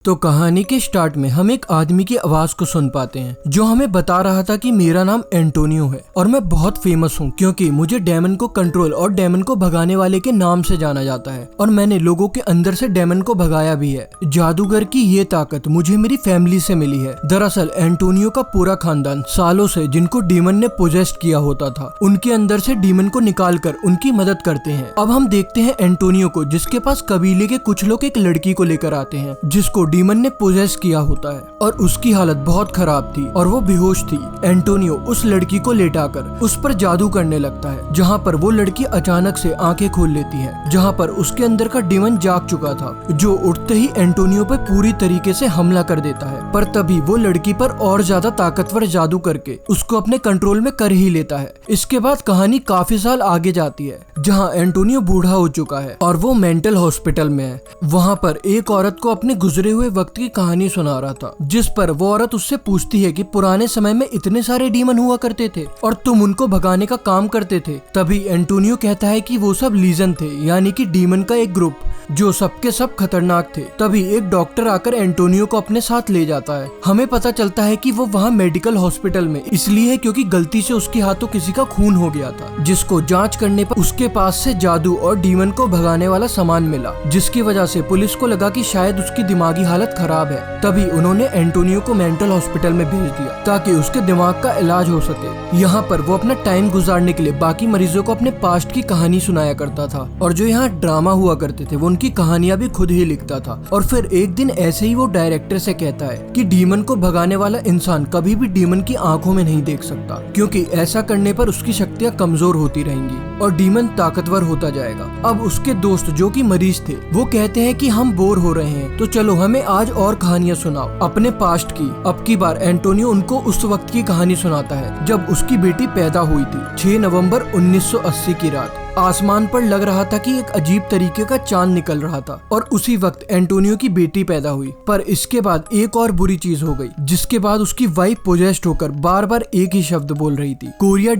तो कहानी के स्टार्ट में हम एक आदमी की आवाज को सुन पाते हैं जो हमें बता रहा था कि मेरा नाम एंटोनियो है और मैं बहुत फेमस हूँ क्योंकि मुझे डेमन को कंट्रोल और डेमन को भगाने वाले के नाम से जाना जाता है और मैंने लोगों के अंदर से डेमन को भगाया भी है। जादूगर की ये ताकत मुझे मेरी फैमिली से मिली है। दरअसल एंटोनियो का पूरा खानदान सालों से जिनको डीमन ने पोजेस्ट किया होता था उनके अंदर से डीमन को निकाल कर उनकी मदद करते हैं। अब हम देखते हैं एंटोनियो को जिसके पास कबीले के कुछ लोग एक लड़की को लेकर आते हैं जिसको डीमन ने पोजेस किया होता है और उसकी हालत बहुत खराब थी और वो बेहोश थी। एंटोनियो उस लड़की को लेटाकर उस पर जादू करने लगता है जहाँ पर वो लड़की अचानक से आंखें खोल लेती है जहाँ पर उसके अंदर का डीमन जाग चुका था जो उठते ही एंटोनियो पर पूरी तरीके से हमला कर देता है। पर तभी वो लड़की पर और ज्यादा ताकतवर जादू करके उसको अपने कंट्रोल में कर ही लेता है। इसके बाद कहानी काफी साल आगे जाती है जहाँ एंटोनियो बूढ़ा हो चुका है और वो मेंटल हॉस्पिटल में है। वहाँ पर एक औरत को अपने गुजरे हुए वक्त की कहानी सुना रहा था जिस पर वो औरत उससे पूछती है कि पुराने समय में इतने सारे डीमन हुआ करते थे और तुम उनको भगाने का काम करते थे। तभी एंटोनियो कहता है कि वो सब लीजन थे यानी कि डीमन का एक ग्रुप जो सबके सब खतरनाक थे। तभी एक डॉक्टर आकर एंटोनियो को अपने साथ ले जाता है। हमें पता चलता है कि वो वहाँ मेडिकल हॉस्पिटल में इसलिए है क्योंकि गलती से उसके हाथों किसी का खून हो गया था जिसको जांच करने पर उसके पास से जादू और डीमन को भगाने वाला सामान मिला जिसकी वजह से पुलिस को लगा कि शायद उसकी दिमागी हालत खराब है। तभी उन्होंने एंटोनियो को मेंटल हॉस्पिटल में भेज दिया ताकि उसके दिमाग का इलाज हो सके। यहाँ पर वो अपना टाइम गुजारने के लिए बाकी मरीजों को अपने पास्ट की कहानी सुनाया करता था और जो यहाँ ड्रामा हुआ करते थे वो उनकी कहानियां भी खुद ही लिखता था। और फिर एक दिन ऐसे ही वो डायरेक्टर से कहता है कि डीमन को भगाने वाला इंसान कभी भी डीमन की आंखों में नहीं देख सकता क्योंकि ऐसा करने पर उसकी शक्तियां कमजोर होती रहेंगी और डीमन ताकतवर होता जाएगा। अब उसके दोस्त जो कि मरीज थे वो कहते हैं कि हम बोर हो रहे हैं तो चलो हमें आज और कहानियां सुनाओ अपने पास्ट की। अब की बार एंटोनियो उनको उस वक्त की कहानी सुनाता है जब उसकी बेटी पैदा हुई थी 6 नवंबर 1980 की रात। आसमान पर लग रहा था कि एक अजीब तरीके का चांद निकल रहा था और उसी वक्त एंटोनियो की बेटी पैदा हुई। पर इसके बाद एक और बुरी चीज हो गई जिसके बाद उसकी वाइफ पोजेस्ड होकर बार बार एक ही शब्द बोल रही थी, कोरिया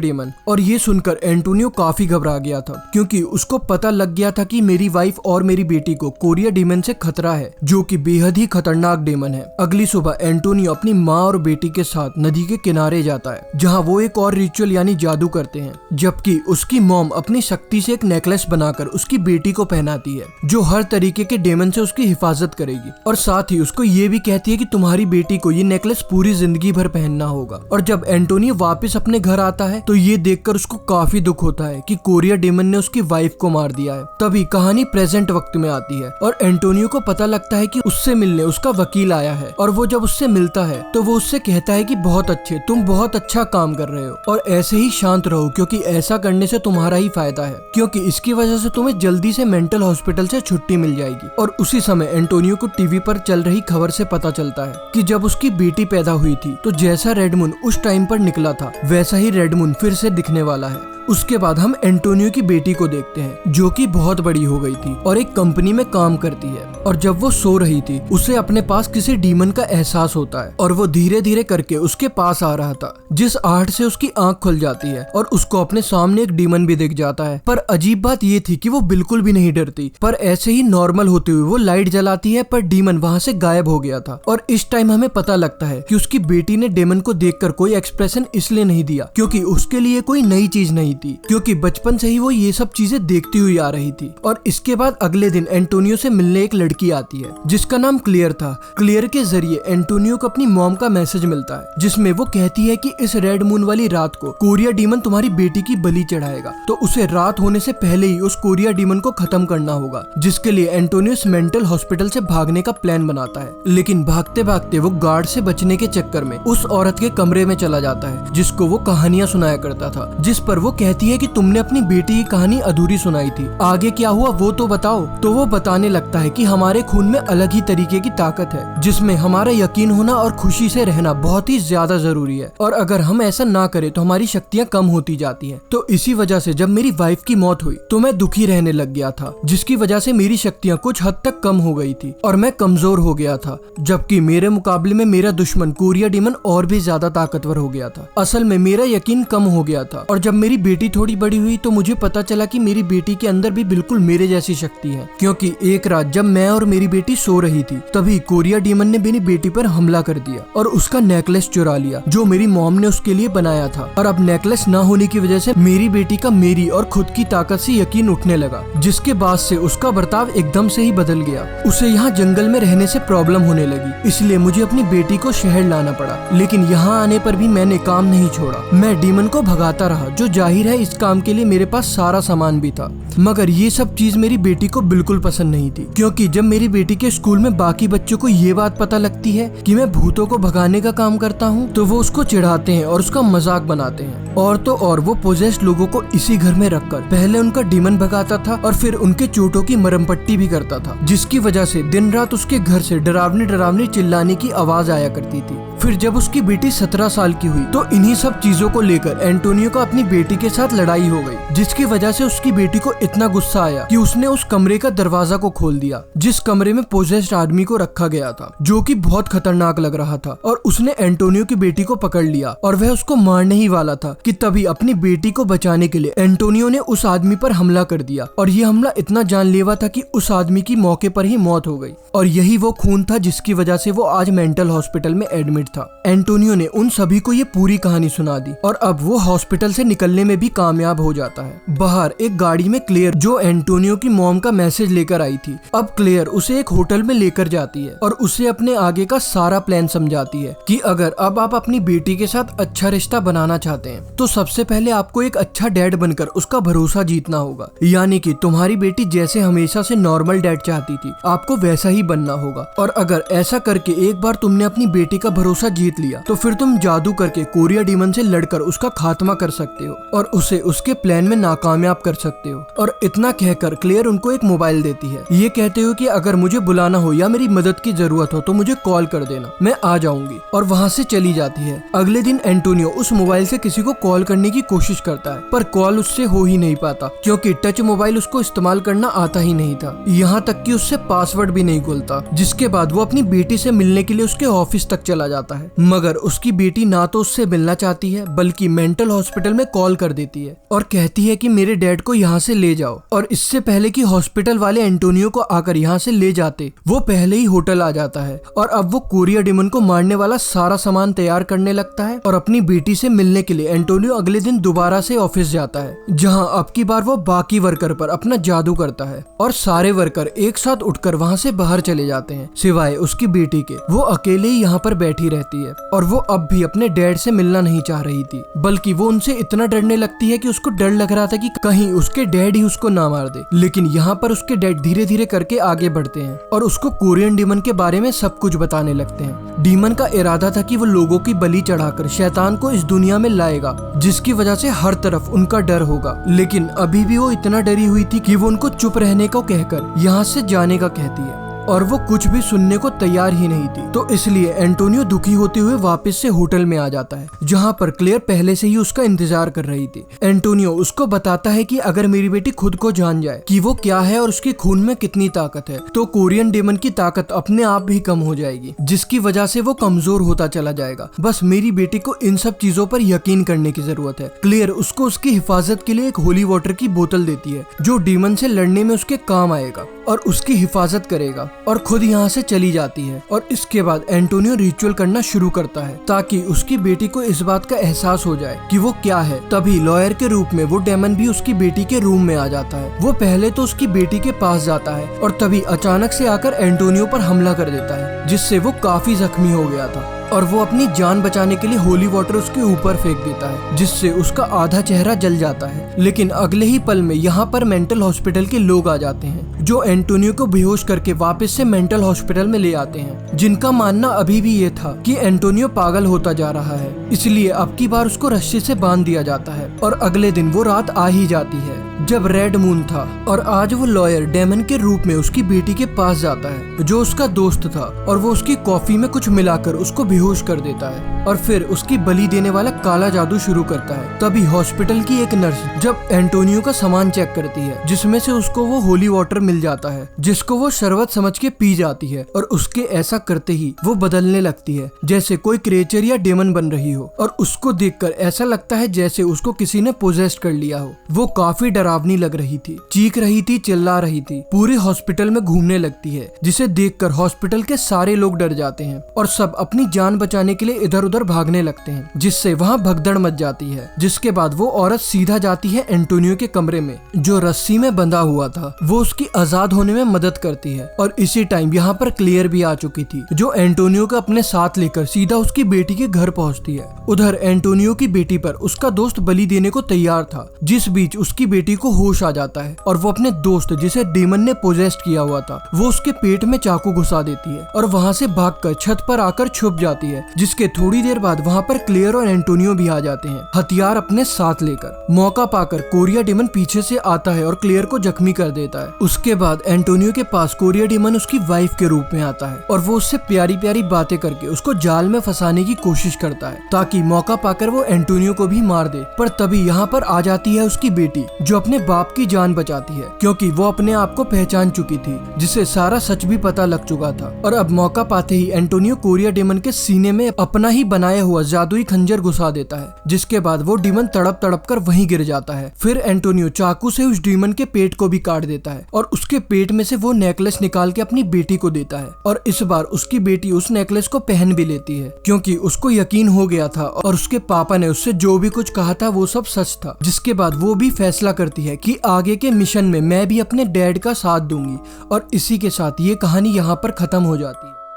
डीमन। और ये सुनकर एंटोनियो काफी घबरा गया था क्योंकि उसको पता लग गया था कि मेरी वाइफ और मेरी बेटी को कोरिया डीमन से खतरा है जो कि बेहद ही खतरनाक डीमन है। अगली सुबह एंटोनियो अपनी माँ और बेटी के साथ नदी के किनारे जाता है जहाँ वो एक और रिचुअल यानी जादू करते हैं जबकि उसकी मॉम अपनी शक्ति से एक नेकलेस बनाकर उसकी बेटी को पहनाती है जो हर तरीके के डेमन से उसकी हिफाजत करेगी और साथ ही उसको ये भी कहती है कि तुम्हारी बेटी को ये नेकलेस पूरी जिंदगी भर पहनना होगा। और जब एंटोनियो वापस अपने घर आता है तो ये देखकर उसको काफी दुख होता है कि कोरिया डेमन ने उसकी वाइफ को मार दिया है। तभी कहानी प्रेजेंट वक्त में आती है और एंटोनियो को पता लगता है कि उससे मिलने उसका वकील आया है और वो जब उससे मिलता है तो वो उससे कहता है कि बहुत अच्छे, तुम बहुत अच्छा काम कर रहे हो और ऐसे ही शांत रहो क्योंकि ऐसा करने से तुम्हारा ही फायदा है क्योंकि इसकी वजह से तुम्हें जल्दी से मेंटल हॉस्पिटल से छुट्टी मिल जाएगी। और उसी समय एंटोनियो को टीवी पर चल रही खबर से पता चलता है कि जब उसकी बेटी पैदा हुई थी तो जैसा रेड मून उस टाइम पर निकला था वैसा ही रेड मून फिर से दिखने वाला है। उसके बाद हम एंटोनियो की बेटी को देखते हैं जो कि बहुत बड़ी हो गई थी और एक कंपनी में काम करती है और जब वो सो रही थी उसे अपने पास किसी डीमन का एहसास होता है और वो धीरे धीरे करके उसके पास आ रहा था जिस आहट से उसकी आंख खुल जाती है और उसको अपने सामने एक डीमन भी दिख जाता है। पर अजीब बात ये थी कि वो बिल्कुल भी नहीं डरती पर ऐसे ही नॉर्मल होते हुए वो लाइट जलाती है पर डीमन वहाँ से गायब हो गया था। और इस टाइम हमें पता लगता है कि उसकी बेटी ने डेमन को देखकर कोई एक्सप्रेशन इसलिए नहीं दिया क्योंकि उसके लिए कोई नई चीज नहीं थी क्योंकि बचपन से ही वो ये सब चीजें देखती हुई आ रही थी। और इसके बाद अगले दिन एंटोनियो से मिलने एक लड़की आती है जिसका नाम क्लियर था। क्लियर के जरिए एंटोनियो को अपनी मॉम का मैसेज मिलता है जिसमें वो कहती है कि इस रेड मून वाली रात को कोरिया डीमन तुम्हारी बेटी की बलि चढ़ाएगा तो उसे रात होने से पहले ही उस कोरिया डीमन को खत्म करना होगा जिसके लिए एंटोनियो मेंटल हॉस्पिटल से भागने का प्लान बनाता है। लेकिन भागते भागते वो गार्ड से बचने के चक्कर में उस औरत के कमरे में चला जाता है जिसको वो कहानियां सुनाया करता था जिस पर वो कहती है कि तुमने अपनी बेटी की कहानी अधूरी सुनाई थी, आगे क्या हुआ वो तो बताओ। तो वो बताने लगता है कि हमारे खून में अलग ही तरीके की ताकत है जिसमें हमारा यकीन होना और खुशी से रहना बहुत ही ज्यादा जरूरी है और अगर हम ऐसा ना करें तो हमारी शक्तियाँ कम होती जाती हैं। तो इसी वजह से जब मेरी वाइफ की मौत हुई तो मैं दुखी रहने लग गया था जिसकी वजह से मेरी शक्तियाँ कुछ हद तक कम हो गई थी और मैं कमजोर हो गया था जबकि मेरे मुकाबले में मेरा दुश्मन कोरिया डीमन और भी ज्यादा ताकतवर हो गया था। असल में मेरा यकीन कम हो गया था और जब मेरी बेटी बेटी थोड़ी बड़ी हुई तो मुझे पता चला कि मेरी बेटी के अंदर भी बिल्कुल मेरे जैसी शक्ति है, क्योंकि एक रात जब मैं और मेरी बेटी सो रही थी तभी कोरिया डीमन ने मेरी बेटी पर हमला कर दिया और उसका नेकलेस चुरा लिया जो मेरी मॉम ने उसके लिए बनाया था। और अब नेकलेस न होने की वजह से मेरी बेटी का मेरी और खुद की ताकत से यकीन उठने लगा, जिसके बाद से उसका बर्ताव एकदम से ही बदल गया। उसे यहाँ जंगल में रहने से प्रॉब्लम होने लगी, इसलिए मुझे अपनी बेटी को शहर लाना पड़ा। लेकिन यहाँ आने पर भी मैंने काम नहीं छोड़ा, मैं डीमन को भगाता रहा, जो जाहिर है इस काम के लिए मेरे पास सारा सामान भी था। मगर ये सब चीज मेरी बेटी को बिल्कुल पसंद नहीं थी, क्योंकि जब मेरी बेटी के स्कूल में बाकी बच्चों को ये बात पता लगती है कि मैं भूतों को भगाने का काम करता हूँ तो वो उसको चिढ़ाते हैं और उसका मजाक बनाते हैं। और तो और वो पोजेस्ड लोगों को इसी घर में रखकर पहले उनका डीमन भगाता था और फिर उनके चोटों की मरहम पट्टी भी करता था, जिसकी वजह से दिन रात उसके घर से डरावनी डरावनी चिल्लाने की आवाज आया करती थी। फिर जब उसकी बेटी 17 साल की हुई तो इन्हीं सब चीजों को लेकर एंटोनियो का अपनी बेटी के साथ लड़ाई हो गई, जिसकी वजह से उसकी बेटी को इतना गुस्सा आया कि उसने उस कमरे का दरवाजा को खोल दिया जिस कमरे में पोजेस्ड आदमी को रखा गया था, जो कि बहुत खतरनाक लग रहा था। और उसने एंटोनियो की बेटी को पकड़ लिया और वह उसको मारने ही वाला था कि तभी अपनी बेटी को बचाने के लिए एंटोनियो ने उस आदमी पर हमला कर दिया। और ये हमला इतना जानलेवा था कि उस आदमी की मौके पर ही मौत हो गई। और यही वो खून था जिसकी वजह से वो आज मेंटल हॉस्पिटल में एडमिट था। एंटोनियो ने उन सभी को ये पूरी कहानी सुना दी और अब वो हॉस्पिटल से निकलने में भी कामयाब हो जाता है। बाहर एक गाड़ी में क्लेयर, जो एंटोनियो की मॉम का मैसेज लेकर आई थी, अब क्लेयर उसे एक होटल में लेकर जाती है और उसे अपने आगे का सारा प्लान समझाती है कि अगर अब आप अपनी बेटी के साथ अच्छा रिश्ता बनाना चाहते हैं तो सबसे पहले आपको एक अच्छा डैड बनकर उसका भरोसा जीतना होगा। यानी कि तुम्हारी बेटी जैसे हमेशा से नॉर्मल डैड चाहती थी, आपको वैसा ही बनना होगा। और अगर ऐसा करके एक बार तुमने अपनी बेटी का भरोसा जीत लिया तो फिर तुम जादू करके कोरिया डीमन से लड़कर उसका खात्मा कर सकते हो और उसे उसके प्लान में नाकामयाब कर सकते हो। और इतना कहकर क्लेयर उनको एक मोबाइल देती है, ये कहते हो कि अगर मुझे बुलाना हो या मेरी मदद की जरूरत हो तो मुझे कॉल कर देना, मैं आ जाऊंगी। और वहाँ से चली जाती है। अगले दिन एंटोनियो उस मोबाइल से किसी को कॉल करने की कोशिश करता है, पर कॉल उससे हो ही नहीं पाता, क्योंकि टच मोबाइल उसको इस्तेमाल करना आता ही नहीं था। यहाँ तक कि उससे पासवर्ड भी नहीं खुलता। जिसके बाद वो अपनी बेटी से मिलने के लिए उसके ऑफिस तक चला जाता है, मगर उसकी बेटी ना तो उससे मिलना चाहती है बल्कि मेंटल हॉस्पिटल में कॉल कर देती है और कहती है कि मेरे डैड को यहाँ से ले जाओ। और इससे पहले कि हॉस्पिटल वाले एंटोनियो को आकर यहाँ से ले जाते, वो पहले ही होटल आ जाता है और अब वो कोरिया डीमन को मारने वाला सारा सामान तैयार करने लगता है। और अपनी बेटी से मिलने के लिए एंटोनियो अगले दिन दोबारा से ऑफिस जाता है, जहाँ अब की बार वो बाकी वर्कर पर अपना जादू करता है और सारे वर्कर एक साथ उठकर वहाँ से बाहर चले जाते हैं, सिवाय उसकी बेटी के। वो अकेले ही यहाँ पर बैठी रहती है और वो अब भी अपने डैड से मिलना नहीं चाह रही थी, बल्कि वो उनसे इतना डरने लगती है कि उसको डर लग रहा था कि कहीं उसके डैड ही उसको ना मार दे। लेकिन यहाँ पर उसके डैड धीरे धीरे करके आगे बढ़ते हैं और उसको कोरियन डीमन के बारे में सब कुछ बताने लगते हैं। डीमन का इरादा था कि वो लोगों की बलि चढ़ाकर शैतान को इस दुनिया में लाएगा, जिसकी वजह से हर तरफ उनका डर होगा। लेकिन अभी भी वो इतना डरी हुई थी कि वो उनको चुप रहने को कहकर यहाँ से जाने का कहती है और वो कुछ भी सुनने को तैयार ही नहीं थी। तो इसलिए एंटोनियो दुखी होते हुए वापस से होटल में आ जाता है, जहाँ पर क्लेयर पहले से ही उसका इंतजार कर रही थी। एंटोनियो उसको बताता है कि अगर मेरी बेटी खुद को जान जाए कि वो क्या है और उसके खून में कितनी ताकत है, तो कोरियन डीमन की ताकत अपने आप ही कम हो जाएगी, जिसकी वजह से वो कमजोर होता चला जाएगा। बस मेरी बेटी को इन सब चीजों पर यकीन करने की जरूरत है। क्लेयर उसको उसकी हिफाजत के लिए एक होली वाटर की बोतल देती है, जो डीमन से लड़ने में उसके काम आएगा और उसकी हिफाजत करेगा, और खुद यहाँ से चली जाती है। और इसके बाद एंटोनियो रिचुअल करना शुरू करता है ताकि उसकी बेटी को इस बात का एहसास हो जाए कि वो क्या है। तभी लॉयर के रूप में वो डेमन भी उसकी बेटी के रूम में आ जाता है। वो पहले तो उसकी बेटी के पास जाता है और तभी अचानक से आकर एंटोनियो पर हमला कर देता है, जिससे वो काफी जख्मी हो गया था और वो अपनी जान बचाने के लिए होली वाटर उसके ऊपर फेंक देता है, जिससे उसका आधा चेहरा जल जाता है। लेकिन अगले ही पल में यहाँ पर मेंटल हॉस्पिटल के लोग आ जाते हैं, जो एंटोनियो को बेहोश करके वापस से मेंटल हॉस्पिटल में ले आते हैं, जिनका मानना अभी भी ये था कि एंटोनियो पागल होता जा रहा है, इसलिए अब की बार उसको रस्सी से बांध दिया जाता है। और अगले दिन वो रात आ ही जाती है। जब रेड मून था और आज वो लॉयर डेमन के रूप में उसकी बेटी के पास जाता है जो उसका दोस्त था, और वो उसकी कॉफी में कुछ मिलाकर उसको बेहोश कर देता है और फिर उसकी बलि देने वाला काला जादू शुरू करता है। तभी हॉस्पिटल की एक नर्स जब एंटोनियो का सामान चेक करती है जिसमें से उसको वो होली वाटर मिल जाता है जिसको वो शरबत समझ के पी जाती है, और उसके ऐसा करते ही वो बदलने लगती है जैसे कोई क्रिएचर या डेमन बन रही हो, और उसको देखकर ऐसा लगता है जैसे उसको किसी ने पोजेस्ट कर लिया हो। वो काफी डरावनी लग रही थी, चीख रही थी, चिल्ला रही थी, पूरे हॉस्पिटल में घूमने लगती है जिसे देखकर हॉस्पिटल के सारे लोग डर जाते हैं और सब अपनी जान बचाने के लिए इधर उधर भागने लगते हैं, जिससे वहाँ भगदड़ मच जाती है। जिसके बाद वो औरत सीधा जाती है एंटोनियो के कमरे में जो रस्सी में बंधा हुआ था। वो उसकी आजाद होने में मदद करती है और इसी टाइम यहाँ पर क्लेयर भी आ चुकी थी जो एंटोनियो को अपने साथ लेकर सीधा उसकी बेटी के घर पहुँचती है। उधर एंटोनियो की बेटी पर उसका दोस्त बलि देने को तैयार था, जिस बीच उसकी बेटी को होश आ जाता है और वो अपने दोस्त जिसे डेमन ने पोजेस्ट किया हुआ था वो उसके पेट में चाकू घुसा देती है और वहाँ से भागकर छत पर आकर छुप जाती है। जिसके थोड़ी देर बाद वहाँ पर क्लेयर और एंटोनियो भी आ जाते हैं हथियार अपने साथ लेकर। मौका पाकर कोरिया डेमन पीछे से आता है और क्लेयर को जख्मी कर देता है। उसके बाद एंटोनियो के पास कोरिया डेमन उसकी वाइफ के रूप में आता है और वो उससे प्यारी प्यारी बातें करके उसको जाल में फंसाने की कोशिश करता है ताकि मौका पाकर वो एंटोनियो को भी मार दे। पर तभी यहाँ पर आ जाती है उसकी बेटी जो अपने बाप की जान बचाती है क्योंकि वो अपने आप को पहचान चुकी थी, जिसे सारा सच भी पता लग चुका था। और अब मौका पाते ही एंटोनियो कोरिया डेमन के सीने में अपना ही बनाया हुआ जादुई खंजर घुसा देता है, जिसके बाद वो डीमन तड़प तड़प कर वहीं गिर जाता है। फिर एंटोनियो चाकू से उस डीमन के पेट को भी काट देता है और उसके पेट में से वो नेकलेस निकाल के अपनी बेटी को देता है, और इस बार उसकी बेटी उस नेकलेस को पहन भी लेती है क्योंकि उसको यकीन हो गया था और उसके पापा ने उससे जो भी कुछ कहा था वो सब सच था। जिसके बाद वो भी फैसला करती है कि आगे के मिशन में मैं भी अपने डैड का साथ दूंगी, और इसी के साथ ये कहानी यहाँ पर खत्म हो जाती है।